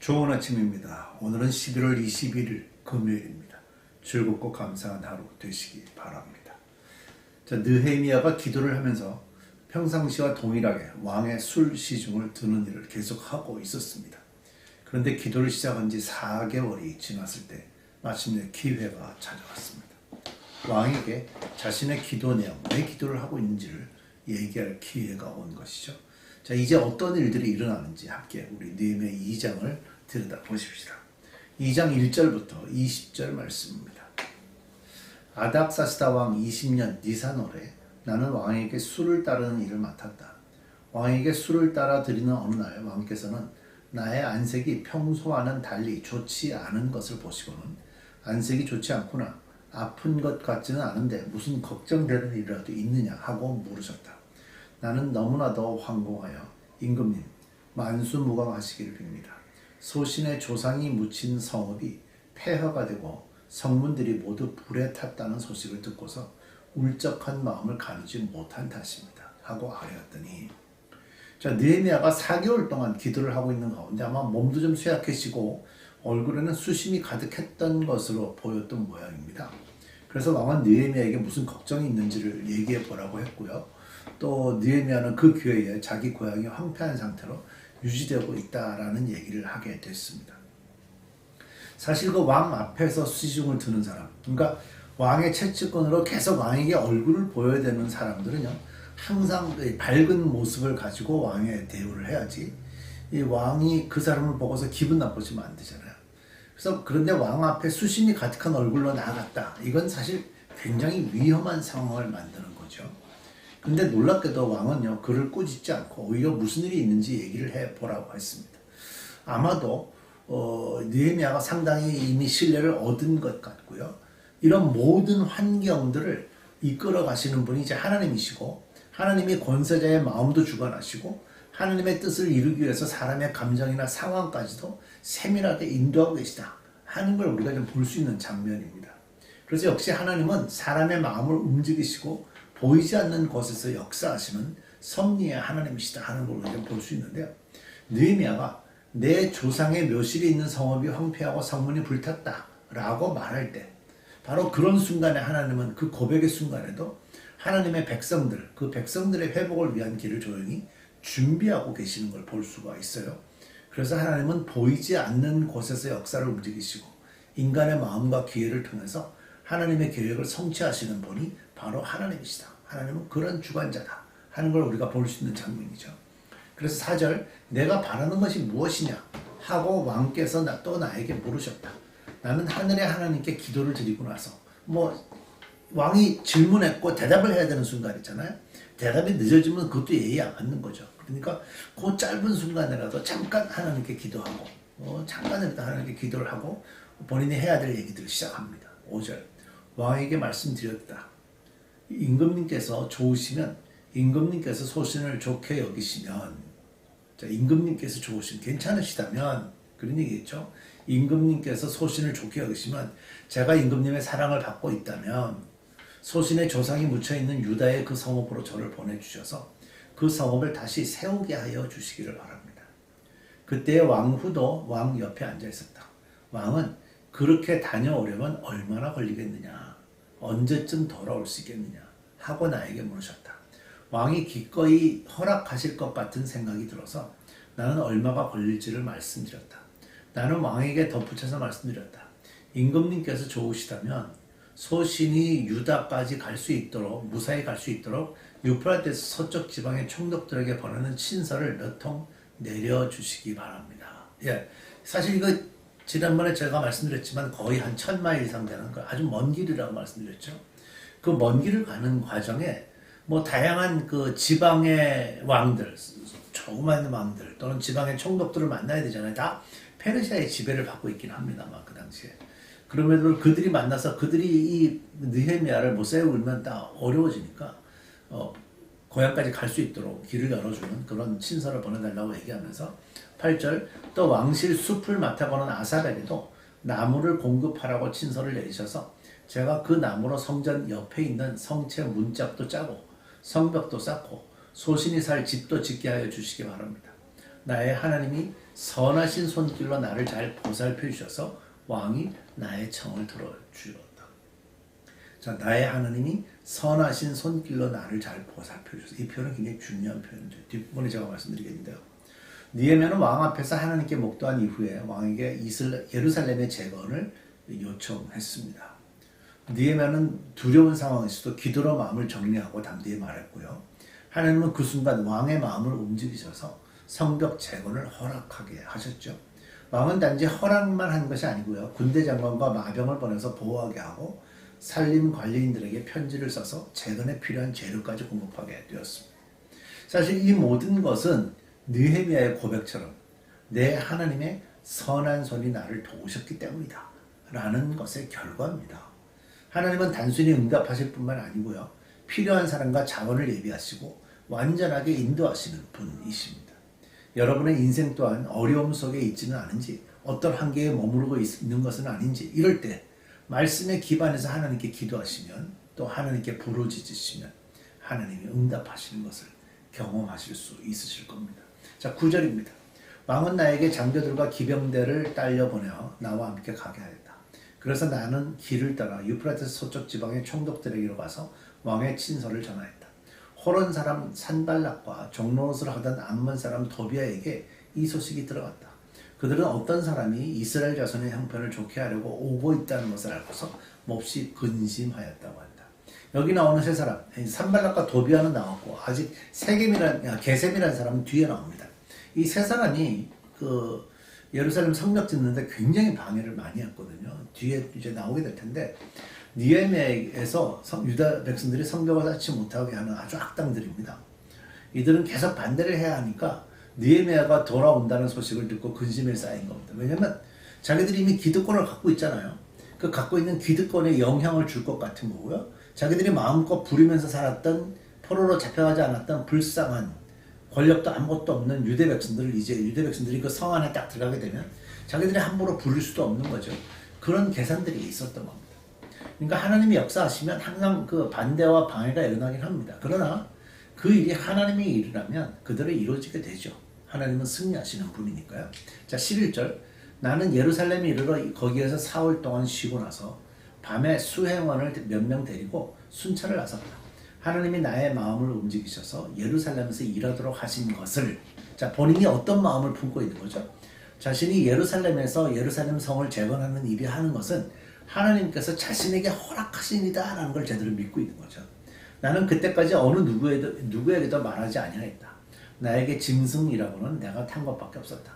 좋은 아침입니다. 오늘은 11월 21일 금요일입니다. 즐겁고 감사한 하루 되시기 바랍니다. 자, 느헤미야가 기도를 하면서 평상시와 동일하게 왕의 술 시중을 드는 일을 계속하고 있었습니다. 그런데 기도를 시작한 지 4개월이 지났을 때 마침내 기회가 찾아왔습니다. 왕에게 자신의 기도 내용, 왜 기도를 하고 있는지를 얘기할 기회가 온 것이죠. 자, 이제 어떤 일들이 일어나는지 함께 우리 느헤미야 2장을 들여다보십시다. 2장 1절부터 20절 말씀입니다. 아닥사스다 왕 20년 니산월에 나는 왕에게 술을 따르는 일을 맡았다. 왕에게 술을 따라 드리는 어느 날 왕께서는 나의 안색이 평소와는 달리 좋지 않은 것을 보시고는 안색이 좋지 않구나, 아픈 것 같지는 않은데 무슨 걱정되는 일이라도 있느냐 하고 물으셨다. 나는 너무나도 황공하여 임금님 만수무강하시기를 빕니다. 소신의 조상이 묻힌 성읍이 폐허가 되고 성문들이 모두 불에 탔다는 소식을 듣고서 울적한 마음을 가누지 못한 탓입니다 하고 아뢰었더니, 자, 느헤미야가 4개월 동안 기도를 하고 있는 가운데 아마 몸도 좀 쇠약해지고 얼굴에는 수심이 가득했던 것으로 보였던 모양입니다. 그래서 왕은 느헤미야에게 무슨 걱정이 있는지를 얘기해 보라고 했고요. 또 느헤미야는 그 기회에 자기 고향이 황폐한 상태로 유지되고 있다라는 얘기를 하게 됐습니다. 사실 그 왕 앞에서 시중을 드는 사람, 그러니까 왕의 채찍권으로 계속 왕에게 얼굴을 보여야 되는 사람들은요, 항상 밝은 모습을 가지고 왕의 대우를 해야지 이 왕이 그 사람을 보고서 기분 나쁘지면 안 되잖아요. 그래서 그런데 왕 앞에 수심이 가득한 얼굴로 나아갔다. 이건 사실 굉장히 위험한 상황을 만드는 거죠. 근데 놀랍게도 왕은요, 그를 꾸짖지 않고 오히려 무슨 일이 있는지 얘기를 해보라고 했습니다. 아마도 느헤미야가 상당히 이미 신뢰를 얻은 것 같고요. 이런 모든 환경들을 이끌어 가시는 분이 이제 하나님이시고, 하나님이 권세자의 마음도 주관하시고 하나님의 뜻을 이루기 위해서 사람의 감정이나 상황까지도 세밀하게 인도하고 계시다 하는 걸 우리가 좀 볼 수 있는 장면입니다. 그래서 역시 하나님은 사람의 마음을 움직이시고 보이지 않는 곳에서 역사하시는 섭리의 하나님이시다 하는 걸 우리가 볼 수 있는데요. 느헤미야가 내 조상의 묘실이 있는 성읍이 황폐하고 성문이 불탔다 라고 말할 때, 바로 그런 순간에 하나님은 그 고백의 순간에도 하나님의 백성들, 그 백성들의 회복을 위한 길을 조용히 준비하고 계시는 걸 볼 수가 있어요. 그래서 하나님은 보이지 않는 곳에서 역사를 움직이시고 인간의 마음과 기회를 통해서 하나님의 계획을 성취하시는 분이 바로 하나님이시다. 하나님은 그런 주관자다 하는 걸 우리가 볼 수 있는 장면이죠. 그래서 4절, 내가 바라는 것이 무엇이냐 하고 왕께서 또 나에게 물으셨다. 나는 하늘의 하나님께 기도를 드리고 나서, 왕이 질문했고 대답을 해야 되는 순간 있잖아요. 대답이 늦어지면 그것도 예의 안 맞는 거죠. 그러니까 그 짧은 순간이라도 잠깐 하나님께 기도하고, 잠깐이라도 하나님께 기도를 하고 본인이 해야 될 얘기들을 시작합니다. 5절, 왕에게 말씀드렸다. 임금님께서 좋으시면, 임금님께서 소신을 좋게 여기시면, 자, 임금님께서 좋으시면, 괜찮으시다면, 그런 얘기겠죠. 임금님께서 소신을 좋게 여기시면, 제가 임금님의 사랑을 받고 있다면 소신의 조상이 묻혀있는 유다의 그 성읍으로 저를 보내주셔서 그 성읍을 다시 세우게 하여 주시기를 바랍니다. 그때 왕후도 왕 옆에 앉아 있었다. 왕은 그렇게 다녀오려면 얼마나 걸리겠느냐, 언제쯤 돌아올 수 있겠느냐 하고 나에게 물으셨다. 왕이 기꺼이 허락하실 것 같은 생각이 들어서 나는 얼마가 걸릴지를 말씀드렸다. 나는 왕에게 덧붙여서 말씀드렸다. 임금님께서 좋으시다면 소신이 유다까지 갈 수 있도록, 무사히 갈 수 있도록 유프라테스 서쪽 지방의 총독들에게 보내는 친서를 몇 통 내려주시기 바랍니다. 예, 사실 이거 지난번에 제가 말씀드렸지만 거의 한 1000마일 이상 되는 거, 아주 먼 길이라고 말씀드렸죠. 그 먼 길을 가는 과정에 다양한 그 지방의 왕들, 조그만 왕들 또는 지방의 총독들을 만나야 되잖아요. 다 페르시아의 지배를 받고 있긴 합니다. 그 당시에. 그럼에도 그들이 만나서 그들이 이 느헤미야를 못 세우면 다 어려워지니까 고향까지 갈 수 있도록 길을 열어주는 그런 친서를 보내달라고 얘기하면서 8절, 또 왕실 숲을 맡아보는 아삽에게도 나무를 공급하라고 친서를 내리셔서 제가 그 나무로 성전 옆에 있는 성체 문짝도 짜고 성벽도 쌓고 소신이 살 집도 짓게 하여 주시기 바랍니다. 나의 하나님이 선하신 손길로 나를 잘 보살펴 주셔서 왕이 나의 청을 들어주었다. 자, 나의 하나님이 선하신 손길로 나를 잘 보살펴 주셔서, 이 표현은 굉장히 중요한 표현이죠. 뒷부분에 제가 말씀드리겠는데요. 느헤미야는 왕 앞에서 하나님께 목도한 이후에 왕에게 예루살렘의 재건을 요청했습니다. 느헤미야는 두려운 상황에서도 기도로 마음을 정리하고 담대히 말했고요. 하나님은 그 순간 왕의 마음을 움직이셔서 성벽 재건을 허락하게 하셨죠. 왕은 단지 허락만 한 것이 아니고요. 군대 장관과 마병을 보내서 보호하게 하고 산림 관리인들에게 편지를 써서 재건에 필요한 재료까지 공급하게 되었습니다. 사실 이 모든 것은 느헤미야의 고백처럼 내 하나님의 선한 손이 나를 도우셨기 때문이다 라는 것의 결과입니다. 하나님은 단순히 응답하실 뿐만 아니고요. 필요한 사람과 자원을 예비하시고 완전하게 인도하시는 분이십니다. 여러분의 인생 또한 어려움 속에 있지는 않은지, 어떤 한계에 머무르고 있는 것은 아닌지, 이럴 때 말씀에 기반해서 하나님께 기도하시면, 또 하나님께 부르짖으시면 하나님이 응답하시는 것을 경험하실 수 있으실 겁니다. 자, 9절입니다. 왕은 나에게 장교들과 기병대를 딸려 보내어 나와 함께 가게 하였다. 그래서 나는 길을 따라 유프라테스 서쪽 지방의 총독들에게로 가서 왕의 친서를 전하였다. 호론 사람 산발락과 종노릇을 하던 암몬 사람 도비아에게 이 소식이 들어갔다. 그들은 어떤 사람이 이스라엘 자손의 형편을 좋게 하려고 오고 있다는 것을 알고서 몹시 근심하였다고 한다. 여기 나오는 세 사람, 산발락과 도비아는 나왔고 아직 게셈이라는 사람은 뒤에 나옵니다. 이 세 사람이 그 예루살렘 성벽 짓는데 굉장히 방해를 많이 했거든요. 뒤에 이제 나오게 될 텐데, 느헤미야에서 유다 백성들이 성벽을 쌓지 못하게 하는 아주 악당들입니다. 이들은 계속 반대를 해야 하니까 느헤미야가 돌아온다는 소식을 듣고 근심에 쌓인 겁니다. 왜냐면 자기들이 이미 기득권을 갖고 있잖아요. 그 갖고 있는 기득권에 영향을 줄 것 같은 거고요. 자기들이 마음껏 부리면서 살았던, 포로로 잡혀가지 않았던 불쌍한, 권력도 아무것도 없는 유대 백성들을 이제 유대 백성들이 그 성 안에 딱 들어가게 되면 자기들이 함부로 부릴 수도 없는 거죠. 그런 계산들이 있었던 겁니다. 그러니까 하나님이 역사하시면 항상 그 반대와 방해가 일어나긴 합니다. 그러나 그 일이 하나님의 일이라면 그대로 이루어지게 되죠. 하나님은 승리하시는 분이니까요. 자, 11절. 나는 예루살렘에 이르러 거기에서 4월 동안 쉬고 나서 밤에 수행원을 몇 명 데리고 순찰을 나섰다. 하나님이 나의 마음을 움직이셔서 예루살렘에서 일하도록 하신 것을, 자, 본인이 어떤 마음을 품고 있는 거죠? 자신이 예루살렘에서 예루살렘 성을 재건하는 일이 하는 것은 하나님께서 자신에게 허락하신 일이다 라는 걸 제대로 믿고 있는 거죠. 나는 그때까지 어느 누구에게도 말하지 아니하였다. 나에게 짐승이라고는 내가 탄 것밖에 없었다.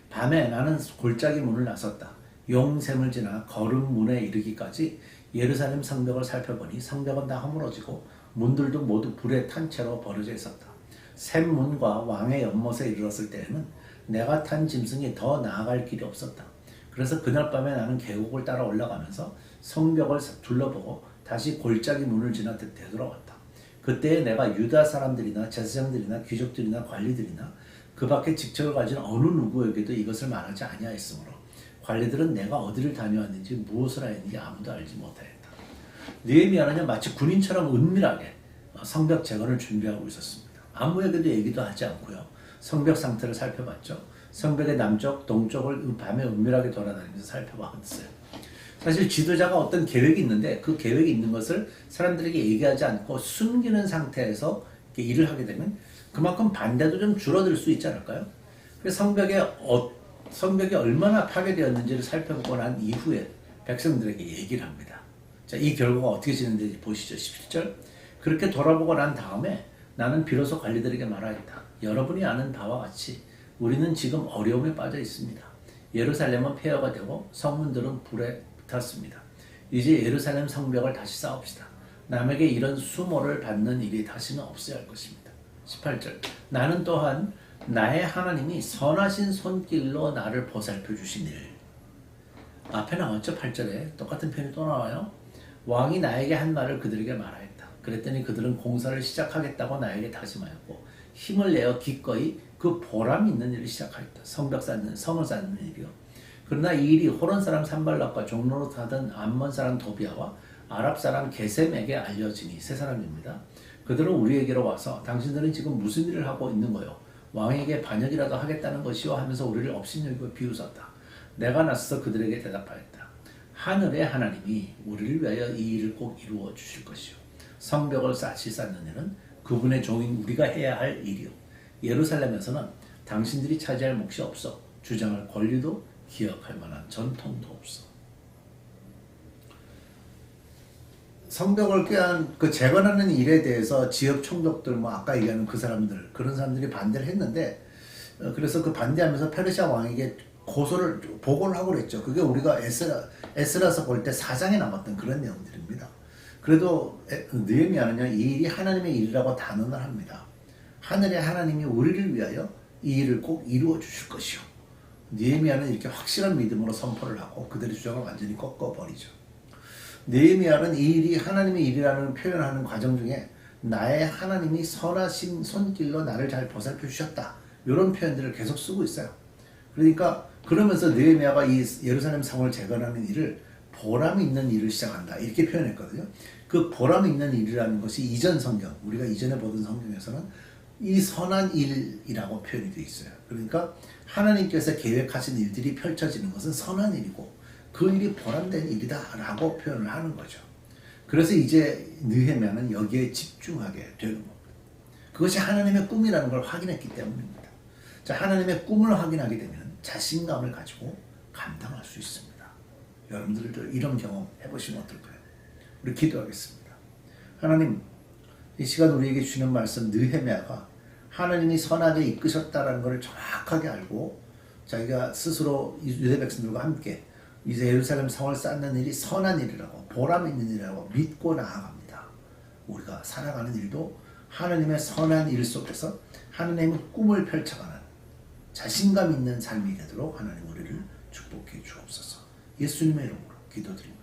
밤에 나는 골짜기 문을 나섰다. 용샘을 지나 거름문에 이르기까지 예루살렘 성벽을 살펴보니 성벽은 다 허물어지고 문들도 모두 불에 탄 채로 버려져 있었다. 샘문과 왕의 연못에 이르렀을 때에는 내가 탄 짐승이 더 나아갈 길이 없었다. 그래서 그날 밤에 나는 계곡을 따라 올라가면서 성벽을 둘러보고 다시 골짜기 문을 지나 되돌아왔다. 그때에 내가 유다 사람들이나 제사장들이나 귀족들이나 관리들이나 그 밖에 직책을 가진 어느 누구에게도 이것을 말하지 아니하였으므로 관리들은 내가 어디를 다녀왔는지 무엇을 하였는지 아무도 알지 못하였다. 느헤미야는 마치 군인처럼 은밀하게 성벽 재건을 준비하고 있었습니다. 아무에게도 얘기도 하지 않고요. 성벽 상태를 살펴봤죠. 성벽의 남쪽, 동쪽을 밤에 은밀하게 돌아다니면서 살펴봤어요. 사실 지도자가 어떤 계획이 있는데 그 계획이 있는 것을 사람들에게 얘기하지 않고 숨기는 상태에서 일을 하게 되면 그만큼 반대도 좀 줄어들 수 있지 않을까요? 그래서 성벽이 얼마나 파괴되었는지를 살펴보고 난 이후에 백성들에게 얘기를 합니다. 자, 이 결과가 어떻게 진행되는지 보시죠. 17절. 그렇게 돌아보고 난 다음에 나는 비로소 관리들에게 말하였다. 여러분이 아는 바와 같이 우리는 지금 어려움에 빠져 있습니다. 예루살렘은 폐허가 되고 성문들은 불에 붙었습니다. 이제 예루살렘 성벽을 다시 쌓읍시다. 남에게 이런 수모를 받는 일이 다시는 없어야 할 것입니다. 18절. 나는 또한 나의 하나님이 선하신 손길로 나를 보살펴 주신 일. 앞에 나왔죠. 8절에 똑같은 표현이 또 나와요. 왕이 나에게 한 말을 그들에게 말하였다. 그랬더니 그들은 공사를 시작하겠다고 나에게 다짐하였고 힘을 내어 기꺼이 그 보람 있는 일을 시작하였다. 성을 쌓는 일이요. 그러나 이 일이 호론 사람 산발락과 종로로 하던 암몬 사람 도비아와 아랍 사람 게셈에게 알려지니 세 사람입니다. 그들은 우리에게로 와서 당신들은 지금 무슨 일을 하고 있는 거요? 왕에게 반역이라도 하겠다는 것이요 하면서 우리를 업신여기고 비웃었다. 내가 나서서 그들에게 대답하였다. 하늘의 하나님이 우리를 위하여 이 일을 꼭 이루어 주실 것이요 성벽을 다시 쌓는 일은 그분의 종인 우리가 해야 할 일이요 예루살렘에서는 당신들이 차지할 몫이 없어 주장할 권리도 기억할 만한 전통도 없어. 성벽을 꾀한 그 재건하는 일에 대해서 지역 총독들 뭐 아까 얘기하는 그 사람들 그런 사람들이 반대를 했는데 그래서 그 반대하면서 페르시아 왕에게 보고를 하고 그랬죠. 그게 우리가 에스라서 볼 때 4장에 남았던 그런 내용들입니다. 그래도 느헤미야는요 이 일이 하나님의 일이라고 단언을 합니다. 하늘의 하나님이 우리를 위하여 이 일을 꼭 이루어 주실 것이요. 느헤미야는 이렇게 확실한 믿음으로 선포를 하고 그들의 주장을 완전히 꺾어버리죠. 느헤미야는 이 일이 하나님의 일이라는 표현하는 과정 중에 나의 하나님이 선하신 손길로 나를 잘 보살펴 주셨다. 이런 표현들을 계속 쓰고 있어요. 그러니까 그러면서 느헤미야가 이 예루살렘 성을 재건하는 일을 보람 있는 일을 시작한다. 이렇게 표현했거든요. 그 보람 있는 일이라는 것이 이전 성경, 우리가 이전에 보던 성경에서는 이 선한 일이라고 표현이 되어 있어요. 그러니까 하나님께서 계획하신 일들이 펼쳐지는 것은 선한 일이고 그 일이 보람된 일이다 라고 표현을 하는 거죠. 그래서 이제 느헤미야는 여기에 집중하게 되는 겁니다. 그것이 하나님의 꿈이라는 걸 확인했기 때문입니다. 자, 하나님의 꿈을 확인하게 되면 자신감을 가지고 감당할 수 있습니다. 여러분들도 이런 경험 해보시면 어떨까요? 우리 기도하겠습니다. 하나님, 이 시간 우리에게 주시는 말씀 느헤미야가 하나님이 선하게 이끄셨다는 것을 정확하게 알고 자기가 스스로 유대 백성들과 함께 이제 예루살렘 성을 쌓는 일이 선한 일이라고 보람 있는 일이라고 믿고 나아갑니다. 우리가 살아가는 일도 하나님의 선한 일 속에서 하나님의 꿈을 펼쳐가는 자신감 있는 삶이 되도록 하나님 우리를 축복해 주옵소서. 예수님의 이름으로 기도드립니다.